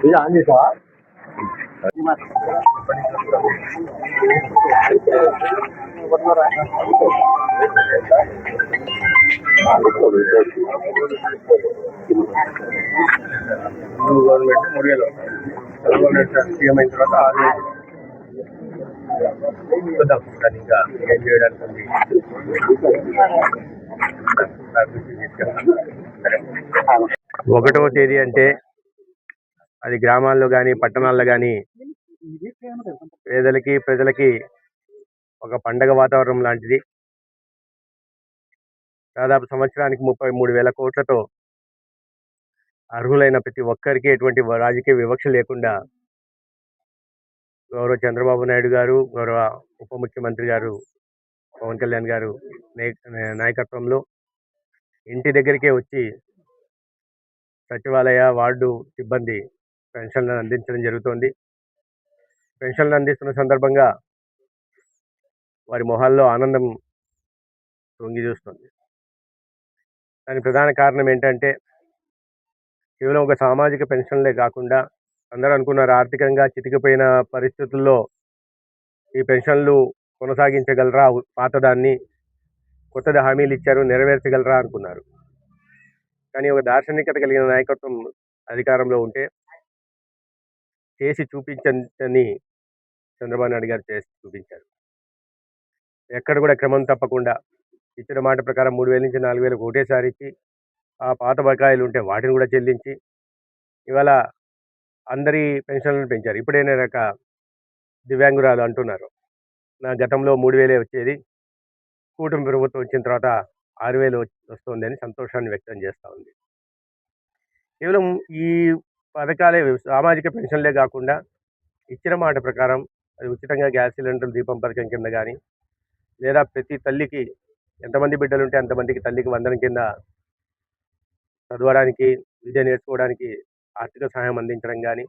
ఇది ఆన్ చేసావా? Government 3,000 government CM అయిన తర్వాత 6,000 చూద్దాం. దాన్ని ఇంకా ఏం చేయడానికి ఉంది. ఒకటవ తేదీ అంటే అది గ్రామాల్లో కానీ పట్టణాల్లో కానీ పేదలకి ప్రజలకి ఒక పండగ వాతావరణం లాంటిది. దాదాపు సంవత్సరానికి 33,000 కోట్లతో అర్హులైన ప్రతి ఒక్కరికి ఎటువంటి రాజకీయ వివక్ష లేకుండా గౌరవ చంద్రబాబు నాయుడు గారు, గౌరవ ఉప ముఖ్యమంత్రి గారు పవన్ కళ్యాణ్ గారు నాయకత్వంలో ఇంటి దగ్గరికే వచ్చి సచివాలయ వార్డు సిబ్బంది పెన్షన్లను అందించడం జరుగుతోంది. పెన్షన్లు అందిస్తున్న సందర్భంగా వారి మొహాల్లో ఆనందం తొంగి చూస్తుంది. దానికి ప్రధాన కారణం ఏంటంటే కేవలం ఒక సామాజిక పెన్షన్లే కాకుండా అందరూ అనుకున్నారు ఆర్థికంగా చితికిపోయిన పరిస్థితుల్లో ఈ పెన్షన్లు కొనసాగించగలరా, పాతదాన్ని కొత్తది హామీలు ఇచ్చారు నెరవేర్చగలరా అనుకున్నారు. కానీ ఒక దార్శనికత కలిగిన నాయకత్వం అధికారంలో ఉంటే చేసి చూపించని చంద్రబాబు నాయుడు గారు చేసి చూపించారు. ఎక్కడ కూడా క్రమం తప్పకుండా ఇచ్చిన మాట ప్రకారం 3,000 నుంచి 4,000 ఒకటేసారి ఇచ్చి ఆ పాత బకాయిలు ఉంటే వాటిని కూడా చెల్లించి ఇవాళ అందరి పెన్షన్లను పెంచారు. ఇప్పుడైనా రక దివ్యాంగురాలు అంటున్నారు, నా గతంలో 3,000 వచ్చేది, కూటమి ప్రభుత్వం వచ్చిన తర్వాత 6,000 వస్తుంది అని సంతోషాన్ని వ్యక్తం చేస్తూ ఉంది. కేవలం ఈ పథకాలే సామాజిక పెన్షన్లే కాకుండా ఇచ్చిన మాట ప్రకారం అది ఉచితంగా గ్యాస్ సిలిండర్ దీపం పథకం కింద కానీ లేదా ప్రతి తల్లికి ఎంతమంది బిడ్డలు ఉంటే అంతమందికి తల్లికి వందనం కింద చదవడానికి విద్య నేర్చుకోవడానికి ఆర్థిక సహాయం అందించడం కానీ,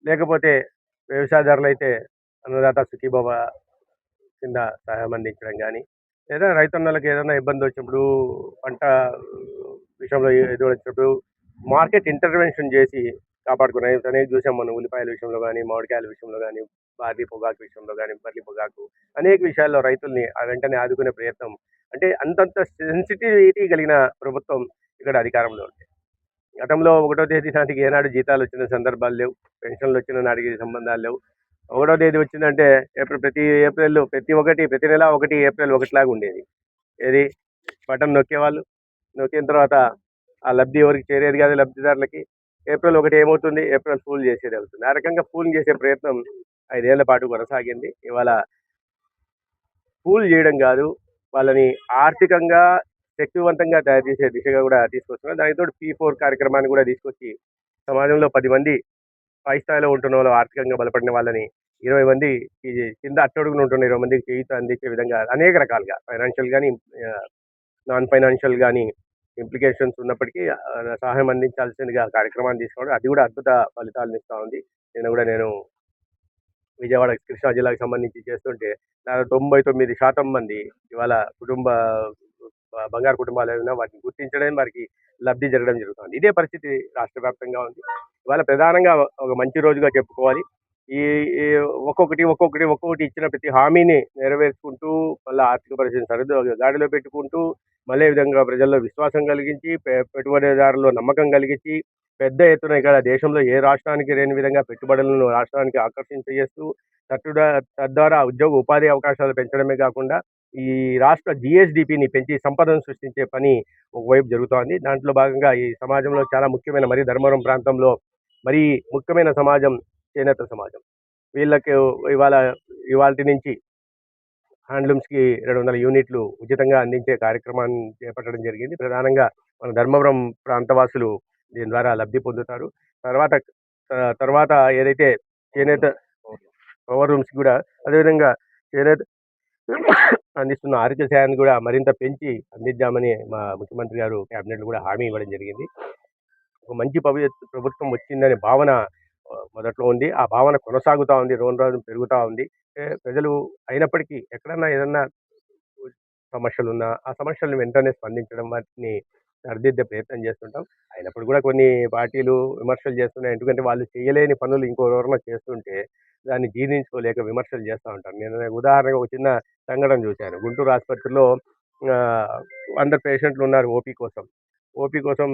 లేకపోతే వ్యవసాయదారులు అయితే అన్నదాత సుఖీభవ కింద సహాయం అందించడం కానీ, లేదా రైతన్నలకు ఏదైనా ఇబ్బంది వచ్చినప్పుడు పంట విషయంలో ఎదురు వచ్చినప్పుడు మార్కెట్ ఇంటర్వెన్షన్ చేసి కాపాడుకున్నాయి. అనేక చూసాం మనం, ఉల్లిపాయల విషయంలో కానీ, మామిడికాయల విషయంలో కానీ, బార్లీ పొగాకు విషయంలో కానీ, బర్లీ పొగాకు అనేక విషయాల్లో రైతుల్ని వెంటనే ఆదుకునే ప్రయత్నం. అంటే అంతంత సెన్సిటివిటీ కలిగిన ప్రభుత్వం ఇక్కడ అధికారంలో ఉంది. గతంలో 1వ తేదీ నాటికి ఏనాడు జీతాలు వచ్చిన సందర్భాలు లేవు, పెన్షన్లు వచ్చిన నాటికి సంబంధాలు లేవు. 1వ తేదీ వచ్చిందంటే ప్రతి నెల 1 ఏప్రిల్ 1 లాగా ఉండేది. ఏది బటన్ నొక్కేవాళ్ళు, నొక్కిన తర్వాత ఆ లబ్ధి ఎవరికి చేరేది కాదు, లబ్ధిదారులకి. ఏప్రిల్ 1 ఏమవుతుంది, ఏప్రిల్ ఫూల్ చేసేది అవుతుంది. ఆ రకంగా ఫూల్ చేసే ప్రయత్నం 5 ఏళ్ల పాటు కొనసాగింది. ఇవాళ ఫూల్ చేయడం కాదు, వాళ్ళని ఆర్థికంగా శక్తివంతంగా తయారు చేసే దిశగా కూడా తీసుకొస్తున్నారు. దానితో P4 కార్యక్రమాన్ని కూడా తీసుకొచ్చి సమాజంలో 10 మంది పై స్థాయిలో ఉంటున్న వాళ్ళు, ఆర్థికంగా బలపడిన వాళ్ళని 20 మంది కింద అట్టడుగున ఉంటున్న 20 మందికి చేయూత అందించే విధంగా అనేక రకాలుగా ఫైనాన్షియల్ కానీ నాన్ ఫైనాన్షియల్ కానీ ఇంప్లికేషన్స్ ఉన్నప్పటికీ సహాయం అందించాల్సిందిగా కార్యక్రమాన్ని తీసుకోవడం, అది కూడా అద్భుత ఫలితాలను ఇస్తూ ఉంది. నేను విజయవాడ కృష్ణా జిల్లాకు సంబంధించి చేస్తుంటే 99% మంది ఇవాళ బంగారు కుటుంబాలు ఏమైనా వాటిని గుర్తించడం, వారికి లబ్ధి జరగడం జరుగుతుంది. ఇదే పరిస్థితి రాష్ట్ర వ్యాప్తంగా ఉంది. ఇవాళ ప్రధానంగా ఒక మంచి రోజుగా చెప్పుకోవాలి. ఈ ఒక్కొక్కటి ఇచ్చిన ప్రతి హామీని నెరవేర్చుకుంటూ మళ్ళీ ఆర్థిక పరిస్థితిని గాడిలో పెట్టుకుంటూ మళ్ళీ విధంగా ప్రజల్లో విశ్వాసం కలిగించి, పెట్టుబడిదారుల్లో నమ్మకం కలిగించి, పెద్ద ఎత్తున ఇక్కడ దేశంలో ఏ రాష్ట్రానికి లేని విధంగా పెట్టుబడులను రాష్ట్రానికి ఆకర్షించేస్తూ తద్వారా ఉపాధి అవకాశాలు పెంచడమే కాకుండా ఈ రాష్ట్ర GSDPని పెంచి సంపదను సృష్టించే పని ఒకవైపు జరుగుతోంది. దాంట్లో భాగంగా ఈ సమాజంలో చాలా ముఖ్యమైన, మరి ధర్మవరం ప్రాంతంలో మరీ ముఖ్యమైన సమాజం చేనేత సమాజం. వీళ్ళకి ఇవాళ నుంచి హ్యాండ్లూమ్స్‌కి 200 యూనిట్లు ఉచితంగా అందించే కార్యక్రమాన్ని చేపట్టడం జరిగింది. ప్రధానంగా మన ధర్మవరం ప్రాంతవాసులు దీని ద్వారా లబ్ధి పొందుతారు. తర్వాత తర్వాత ఏదైతే చేనేత పవర్ రూమ్స్‌కి గూడా అదేవిధంగా చేనేత అందిస్తున్న ఆరోగ్య సేవను గూడా మరింత పెంచి అందిద్దామని మా ముఖ్యమంత్రి గారు క్యాబినెట్‌లో గూడా హామీ ఇవ్వడం జరిగింది. ఒక మంచి ప్రభుత్వం వచ్చిందనే భావన మొదట్లో ఉంది. ఆ భావన కొనసాగుతా ఉంది. రోజు రోజున పెరుగుతా ఉంది. ప్రజలు అయినప్పటికీ ఎక్కడన్నా ఏదన్నా సమస్యలున్నా, ఆ సమస్యలను వెంటనే స్పందించడం, వాటిని సరిదిద్దే ప్రయత్నం చేస్తుంటాం. అయినప్పుడు కూడా కొన్ని పార్టీలు విమర్శలు చేస్తున్నాయి. ఎందుకంటే వాళ్ళు చేయలేని పనులు ఇంకెవరైనా చేస్తుంటే దాన్ని జీర్ణించుకోలేక విమర్శలు చేస్తా ఉంటారు. నేను ఉదాహరణగా ఒక చిన్న సంఘటన చూశాను. గుంటూరు ఆసుపత్రిలో 100 పేషెంట్లున్నారు ఓపీ కోసం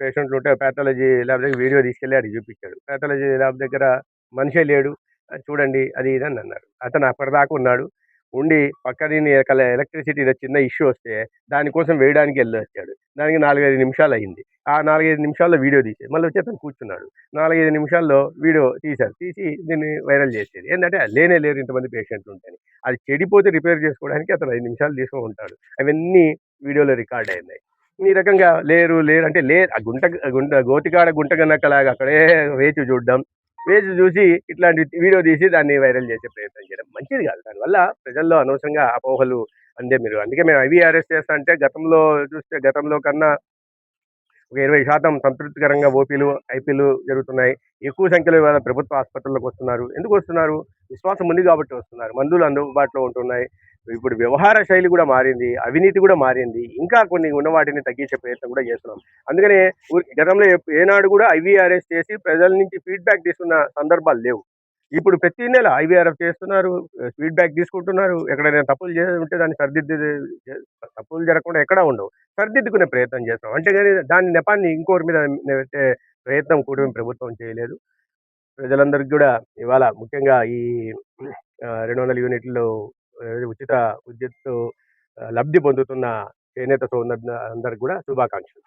పేషెంట్లుంటే పాథాలజీ ల్యాబ్ దగ్గర వీడియో తీసుకెళ్ళి ఆడికి చూపించాడు. పాథాలజీ ల్యాబ్ దగ్గర మనిషే లేడు. చూడండి అది ఇది అని అన్నారు. అతను అప్పటిదాకా ఉన్నాడు. ఉండి పక్కన ఎలక్ట్రిసిటీ చిన్న ఇష్యూ వస్తే దానికోసం వేయడానికి వెళ్ళొచ్చాడు. దానికి 4, 5 నిమిషాలు అయింది. ఆ 4, 5 నిమిషాల్లో వీడియో తీసేది. మళ్ళీ వచ్చి అతను కూర్చున్నాడు. 4, 5 నిమిషాల్లో వీడియో తీశారు. తీసి దీన్ని వైరల్ చేసేది. ఏంటంటే లేనే లేరు ఇంతమంది పేషెంట్లు ఉంటని. అది చెడిపోతే రిపేర్ చేసుకోవడానికి అతను 5 నిమిషాలు తీసుకొని ఉంటాడు. అవన్నీ వీడియోలో రికార్డ్ అయినాయి. ఈ రకంగా లేరు లేరు అంటే ఆ గోతికాడ గుంట గనక్కలాగా అక్కడే వేచి చూడడం, వేచి చూసి ఇట్లాంటి వీడియో తీసి దాన్ని వైరల్ చేసే ప్రయత్నం చేయడం మంచిది కాదు. దానివల్ల ప్రజల్లో అనవసరంగా అపోహలు అందుకే మేము ఐవీఆర్ఎస్ చేస్తా అంటే గతంలో కన్నా ఒక 20% సంతృప్తికరంగా ఓపీలు, ఐపీలు జరుగుతున్నాయి. ఎక్కువ సంఖ్యలో ఇవాళ ప్రభుత్వ ఆసుపత్రులకు వస్తున్నారు. ఎందుకు వస్తున్నారు? విశ్వాసం ఉంది కాబట్టి వస్తున్నారు. మందులు అందుబాటులో ఉంటున్నాయి. ఇప్పుడు వ్యవహార శైలి కూడా మారింది. అవినీతి కూడా మారింది. ఇంకా కొన్ని ఉన్న వాటిని తగ్గించే ప్రయత్నం కూడా చేస్తున్నాం. అందుకనే గతంలో ఏనాడు కూడా ఐవీఆర్ఎస్ చేసి ప్రజల నుంచి ఫీడ్‌బ్యాక్ తీసుకున్న సందర్భాలు లేవు. ఇప్పుడు ప్రతి నెల ఐవీఆర్ఎఫ్ చేస్తున్నారు. ఫీడ్‌బ్యాక్ తీసుకుంటున్నారు. ఎక్కడైనా తప్పులు చేసి ఉంటే దాన్ని తప్పులు జరగకుండా ఎక్కడా ఉండవు. సరిదిద్దుకునే ప్రయత్నం చేస్తాం. అంతేగాని దాని నెపాన్ని ఇంకోరి మీద నెట్టే ప్రయత్నం కూటమి ప్రభుత్వం చేయలేదు. ప్రజలందరికీ గూడా ఇవాళ ముఖ్యంగా ఈ 200 యూనిట్లు ఉచిత విద్యుత్తు లబ్ధి పొందుతున్న చేనేత సోదరులందరికి గూడా శుభాకాంక్షలు.